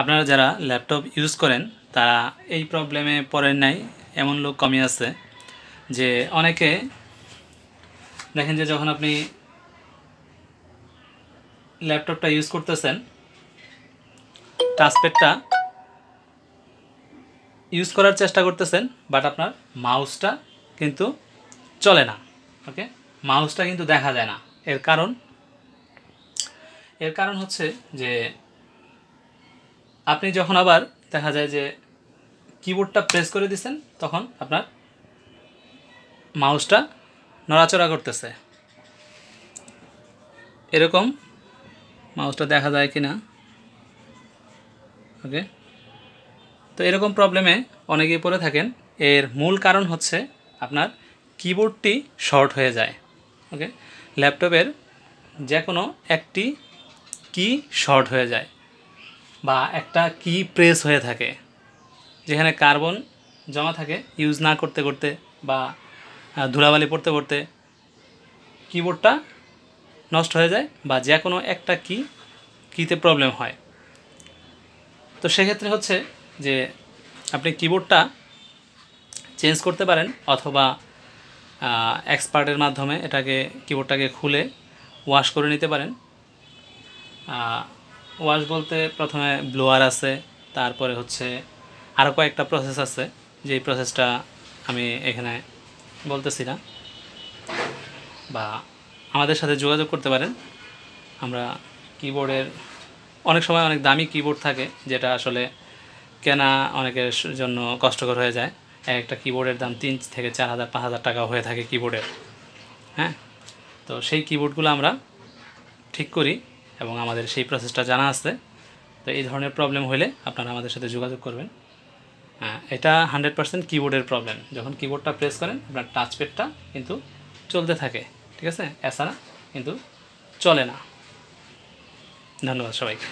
আপনারা যারা laptop use করেন তারা এই প্রবলেমে পড়েন নাই এমন লোক কমই আছে। যে অনেকে দেখেন যে যখন আপনি ল্যাপটপটা ইউজ করতেছেন, টাচপ্যাডটা ইউজ করার চেষ্টা করতেছেন, বাট আপনার মাউসটা কিন্তু চলে না। ওকে, মাউসটা কিন্তু দেখা যায় না। এর কারণ হচ্ছে যে আপনি যখন আবার দেখা যায় যে কিবোর্ডটা প্রেস করে দিচ্ছেন, তখন আপনার মাউসটা নড়াচড়া করতেছে। এরকম মাউসটা দেখা যায় কি না? ওকে, তো এরকম প্রবলেমে অনেকেই পড়ে থাকেন। এর মূল কারণ হচ্ছে আপনার কিবোর্ডটি শর্ট হয়ে যায়। ওকে, ল্যাপটপের যে কোনো একটি কি শর্ট হয়ে যায় বা একটা কি প্রেস হয়ে থাকে, যেখানে কার্বন জমা থাকে ইউজ না করতে করতে বা ধুলাবালি পড়তে পড়তে কিবোর্ডটা নষ্ট হয়ে যায় বা যে কোনো একটা কিতে প্রবলেম হয়। তো সেক্ষেত্রে হচ্ছে যে আপনি কিবোর্ডটা চেঞ্জ করতে পারেন, অথবা এক্সপার্টের মাধ্যমে কিবোর্ডটাকে খুলে ওয়াশ করে নিতে পারেন। ওয়াশ বলতে প্রথমে ব্লোয়ার আছে, তারপরে হচ্ছে আরও কয়েকটা প্রসেস আছে, যেই প্রসেসটা আমি এখানে বলতেছি না। বা আমাদের সাথে যোগাযোগ করতে পারেন। আমরা কিবোর্ডের অনেক সময় অনেক দামি কিবোর্ড থাকে, যেটা আসলে কেনা অনেকের জন্য কষ্টকর হয়ে যায়। একটা কিবোর্ডের দাম 3 থেকে 4,000 5,000 টাকা হয়ে থাকে কিবোর্ডের। হ্যাঁ, তো সেই কিবোর্ডগুলো আমরা ঠিক করি এবং আমাদের সেই প্রসেসটা জানা আছে। তো এই ধরনের প্রবলেম হলে আপনারা আমাদের সাথে যোগাযোগ করবেন। এটা 100% কিবোর্ডের প্রবলেম। যখন কিবোর্ডটা প্রেস করেন, আপনার টাচপ্যাডটা কিন্তু চলতে থাকে, ঠিক আছে? এছাড়া কিন্তু চলে না। ধন্যবাদ সবাইকে।